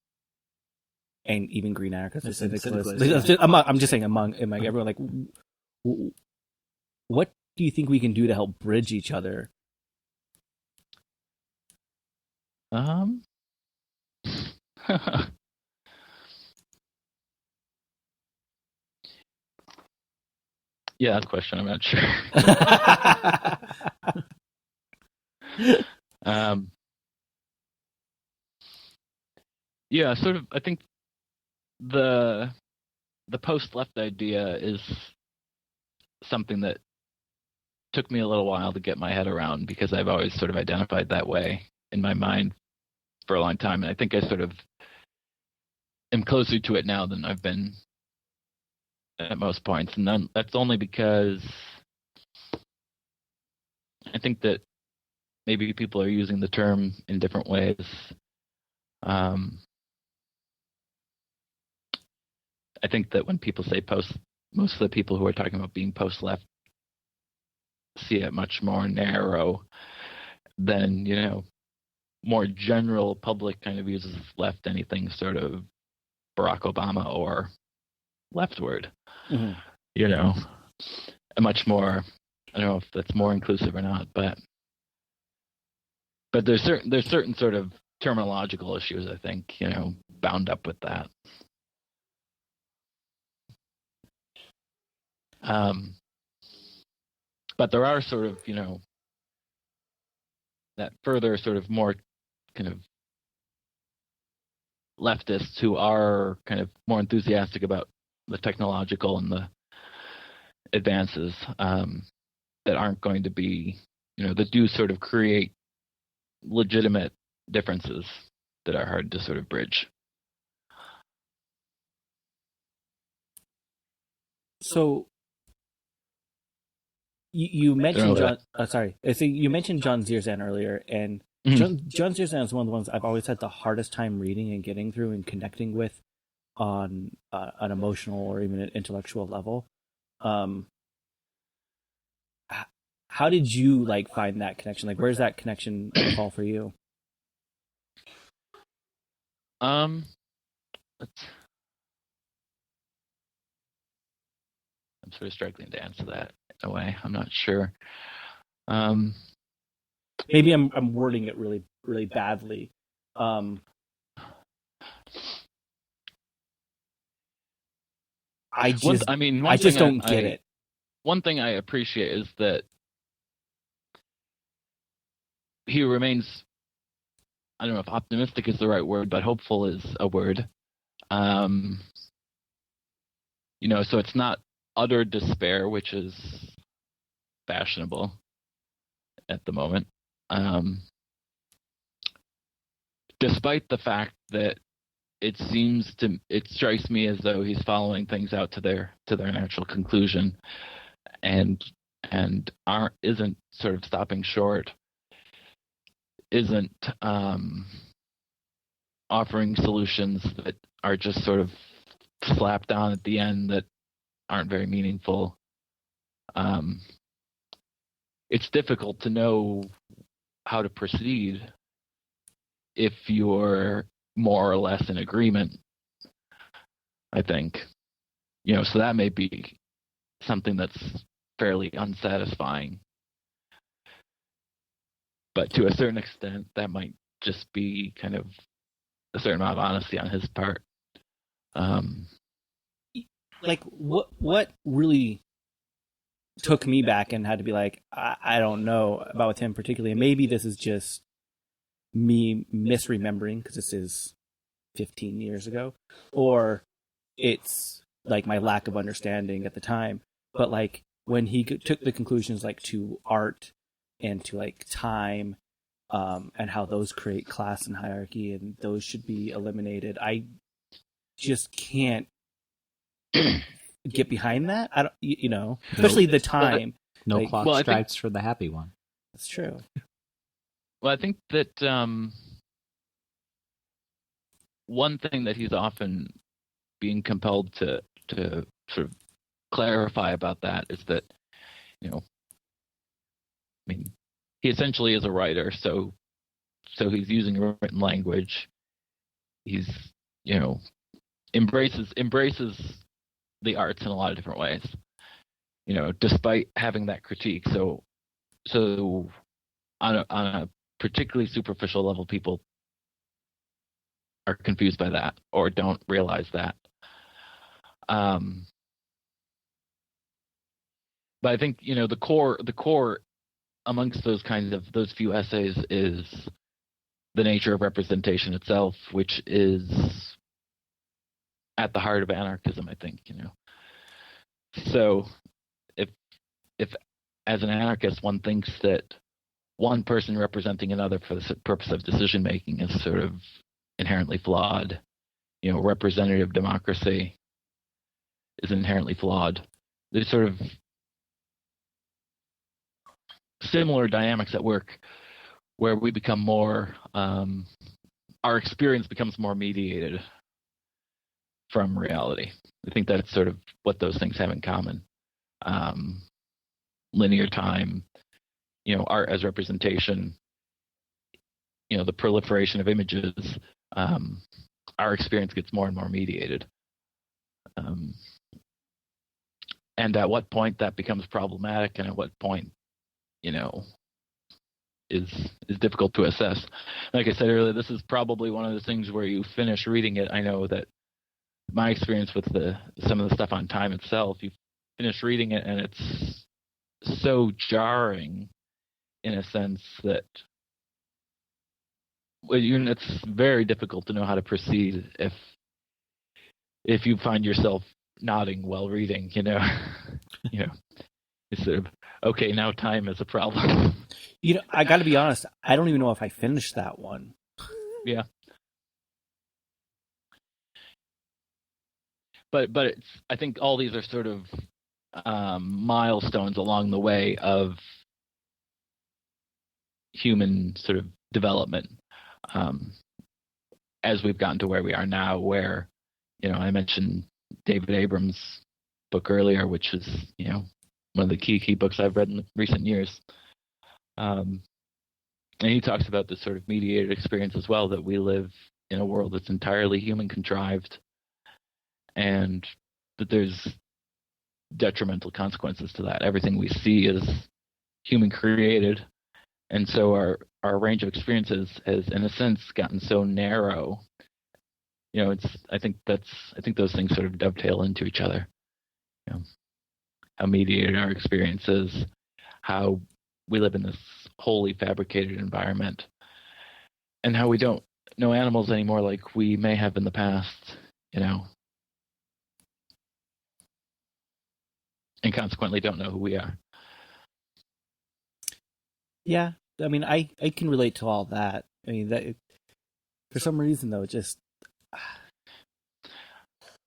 Speaker 2: even green anarchists and syndicalists. Yeah. I'm just saying among everyone. What do you think we can do to help bridge each other?
Speaker 4: Yeah, that's a question. I'm not sure. Yeah, sort of. I think the post-left idea is something that took me a little while to get my head around because I've always sort of identified that way in my mind for a long time. And I think I sort of am closer to it now than I've been at most points. And then that's only because I think that maybe people are using the term in different ways. I think that when people say post, most of the people who are talking about being post-left see it much more narrow than, more general public kind of uses left anything sort of Barack Obama or leftward.
Speaker 2: Mm-hmm.
Speaker 4: A much more, I don't know if that's more inclusive or not, but there's certain sort of terminological issues, I think, bound up with that. But there are sort of, that further sort of more kind of leftists who are kind of more enthusiastic about the technological and the advances that aren't going to be, that do sort of create legitimate differences that are hard to sort of bridge.
Speaker 2: So you mentioned John. Sorry, I think you mentioned John Zerzan earlier, and John Zerzan is one of the ones I've always had the hardest time reading and getting through and connecting with on an emotional or even an intellectual level. How did you find that connection? Where's that connection fall for you?
Speaker 4: I'm sort of struggling to answer that in a way. I'm not sure.
Speaker 2: Maybe I'm wording it really, really badly. I just don't get it.
Speaker 4: One thing I appreciate is that he remains, I don't know if optimistic is the right word, but hopeful is a word. So it's not utter despair, which is fashionable at the moment. Despite the fact that it strikes me as though he's following things out to their natural conclusion, and isn't sort of stopping short, isn't offering solutions that are just sort of slapped on at the end that aren't very meaningful. It's difficult to know how to proceed if you're more or less in agreement, I think. So that may be something that's fairly unsatisfying. But to a certain extent, that might just be kind of a certain amount of honesty on his part.
Speaker 2: What really took me back and had to be I don't know about him particularly, and maybe this is just me misremembering because this is 15 years ago, or it's my lack of understanding at the time. But when he took the conclusions to art and to time, and how those create class and hierarchy, and those should be eliminated, I just can't get behind that. I don't, especially the time.
Speaker 3: No clock strikes for the happy one.
Speaker 2: That's true.
Speaker 4: Well, I think that one thing that he's often being compelled to sort of clarify about that is that, he essentially is a writer, so he's using written language. He's, embraces the arts in a lot of different ways, despite having that critique. So on a particularly superficial level, people are confused by that or don't realize that. But I think, the core amongst those few essays is the nature of representation itself, which is at the heart of anarchism, I think, So if as an anarchist, one thinks that one person representing another for the purpose of decision making is sort of inherently flawed. Representative democracy is inherently flawed. There's sort of similar dynamics at work where we become more, our experience becomes more mediated from reality. I think that's sort of what those things have in common. Linear time, art as representation, the proliferation of images, our experience gets more and more mediated. And at what point that becomes problematic, and at what point, is difficult to assess. Like I said earlier, this is probably one of the things where you finish reading it. I know that my experience with some of the stuff on time itself, you finish reading it and it's so jarring in a sense that it's very difficult to know how to proceed if you find yourself nodding while reading, it's sort of, okay, now time is a problem.
Speaker 2: I got to be honest, I don't even know if I finished that one.
Speaker 4: Yeah. But I think all these are sort of milestones along the way of human sort of development, as we've gotten to where we are now, where, I mentioned David Abrams' book earlier, which is, one of the key books I've read in recent years. And he talks about this sort of mediated experience as well, that we live in a world that's entirely human contrived, and that there's detrimental consequences to that. Everything we see is human created, and so our range of experiences has, in a sense, gotten so narrow. I think those things sort of dovetail into each other. How mediated our experience is, how we live in this wholly fabricated environment, and how we don't know animals anymore like we may have in the past, and consequently don't know who we are.
Speaker 2: Yeah, I mean, I can relate to all that. I mean, that for some reason though, just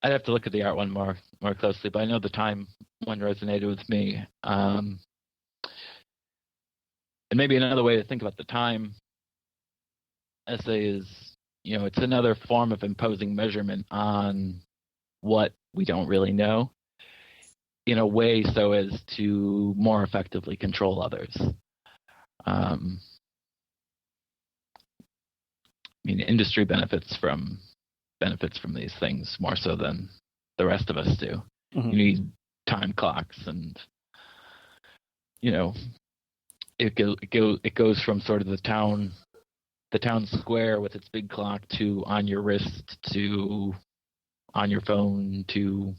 Speaker 4: I'd have to look at the art one more closely, but I know the time one resonated with me. And maybe another way to think about the time essay is, it's another form of imposing measurement on what we don't really know, in a way so as to more effectively control others. Industry benefits from these things more so than the rest of us do. Mm-hmm. You need time clocks, and it goes from sort of the town square with its big clock to on your wrist to on your phone to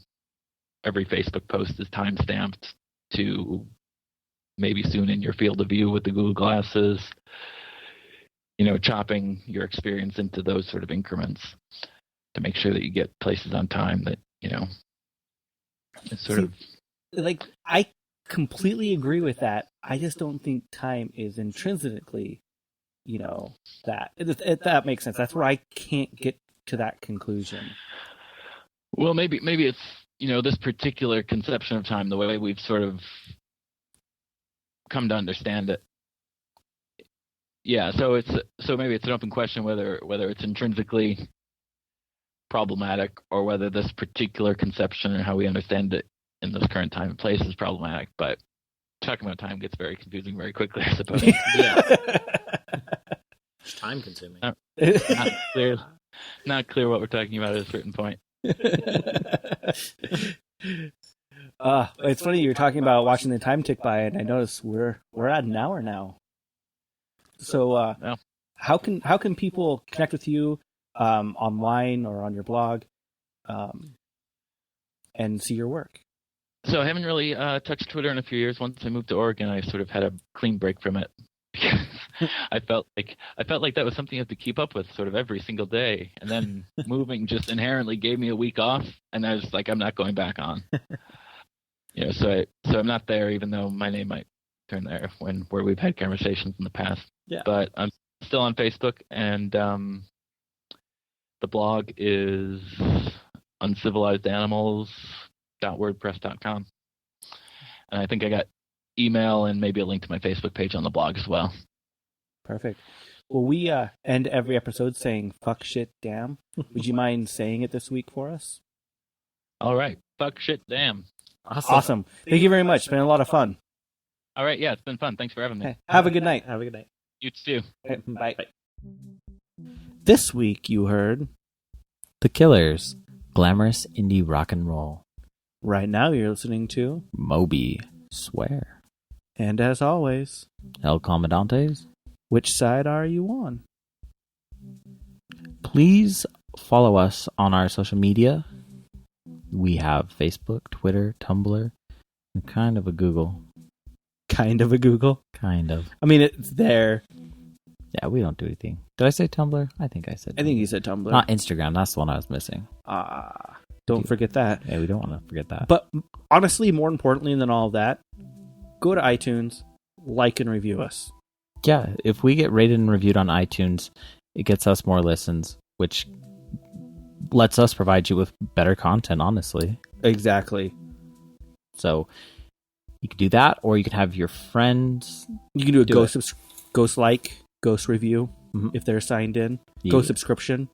Speaker 4: every Facebook post is time stamped to maybe soon in your field of view with the Google glasses. Chopping your experience into those sort of increments to make sure that you get places on time that, it's sort of
Speaker 2: like, I completely agree with that. I just don't think time is intrinsically, that. If that makes sense. That's where I can't get to that conclusion.
Speaker 4: Well, maybe it's, this particular conception of time, the way we've sort of come to understand it. Yeah, so maybe it's an open question whether it's intrinsically problematic or whether this particular conception and how we understand it in this current time and place is problematic. But talking about time gets very confusing very quickly, I suppose.
Speaker 3: Yeah. It's time consuming.
Speaker 4: Not clear what we're talking about at a certain point.
Speaker 2: It's funny, you're talking about watching the time tick by, and I notice we're at an hour now. So, how can people connect with you online or on your blog, and see your work?
Speaker 4: So I haven't really touched Twitter in a few years. Once I moved to Oregon, I sort of had a clean break from it because I felt like that was something you have to keep up with sort of every single day. And then moving just inherently gave me a week off, and I was like, I'm not going back on. So I'm not there, even though my name might turn there where we've had conversations in the past.
Speaker 2: Yeah.
Speaker 4: But I'm still on Facebook, and the blog is uncivilizedanimalz.wordpress.com. And I think I got email and maybe a link to my Facebook page on the blog as well.
Speaker 2: Perfect. Well, we end every episode saying fuck, shit, damn. Would you mind saying it this week for us?
Speaker 4: All right. Fuck, shit, damn.
Speaker 2: Awesome. Thank you very much. It's been a lot of fun.
Speaker 4: All right. Yeah, it's been fun. Thanks for having me.
Speaker 2: Hey, have a good night.
Speaker 3: Have a good night.
Speaker 4: You too.
Speaker 2: Hey, bye. This week you heard...
Speaker 3: The Killers, glamorous indie rock and roll.
Speaker 2: Right now you're listening to...
Speaker 3: Moby, Swear.
Speaker 2: And as always...
Speaker 3: El Comandantes.
Speaker 2: Which side are you on?
Speaker 3: Please follow us on our social media. We have Facebook, Twitter, Tumblr, and kind of a Google.
Speaker 2: Kind of a Google?
Speaker 3: Kind of.
Speaker 2: I mean, it's there.
Speaker 3: Yeah, we don't do anything. Did I say Tumblr? I think I said Tumblr.
Speaker 2: I think you said Tumblr.
Speaker 3: Not Instagram. That's the one I was missing.
Speaker 2: Don't forget that.
Speaker 3: Yeah, we don't want to forget that.
Speaker 2: But honestly, more importantly than all of that, go to iTunes, like and review us.
Speaker 3: Yeah, if we get rated and reviewed on iTunes, it gets us more listens, which lets us provide you with better content, honestly.
Speaker 2: Exactly.
Speaker 3: So you can do that, or you can have your friends.
Speaker 2: You can do a ghost like, ghost review if they're signed in.
Speaker 3: Yeah.
Speaker 2: Ghost subscription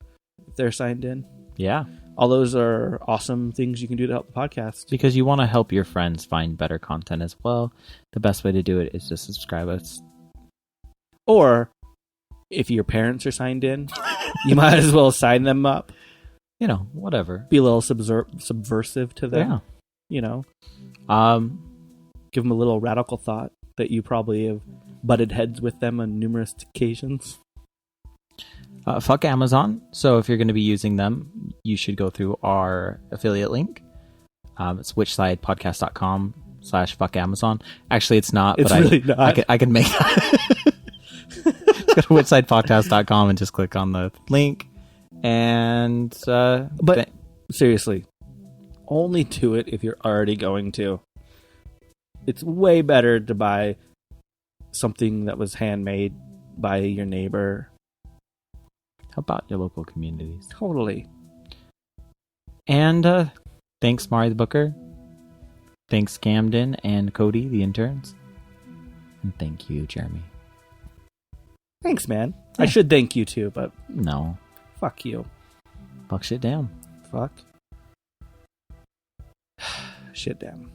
Speaker 2: if they're signed in.
Speaker 3: Yeah.
Speaker 2: All those are awesome things you can do to help the podcast.
Speaker 3: Because you want to help your friends find better content as well. The best way to do it is to subscribe us.
Speaker 2: Or if your parents are signed in, you might as well sign them up.
Speaker 3: You know, whatever.
Speaker 2: Be a little subversive to them.
Speaker 3: Yeah.
Speaker 2: You know. Give them a little radical thought that you probably have butted heads with them on numerous occasions.
Speaker 3: Fuck Amazon. So if you're going to be using them, you should go through our affiliate link. It's whichsidepodcast.com/fuck Amazon. Actually, it's not.
Speaker 2: It's
Speaker 3: but
Speaker 2: really not.
Speaker 3: I can make that. Go to whichsidepodcast.com and just click on the link. And
Speaker 2: but seriously, only do it if you're already going to. It's way better to buy something that was handmade by your neighbor.
Speaker 3: How about your local communities?
Speaker 2: Totally.
Speaker 3: And thanks, Mari the Booker. Thanks, Camden and Cody, the interns. And thank you, Jeremy.
Speaker 2: Thanks, man. I should thank you too, but
Speaker 3: no.
Speaker 2: Fuck you.
Speaker 3: Fuck shit down.
Speaker 2: Fuck. Shit down.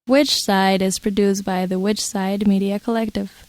Speaker 1: Which Side is produced by the Which Side Media Collective.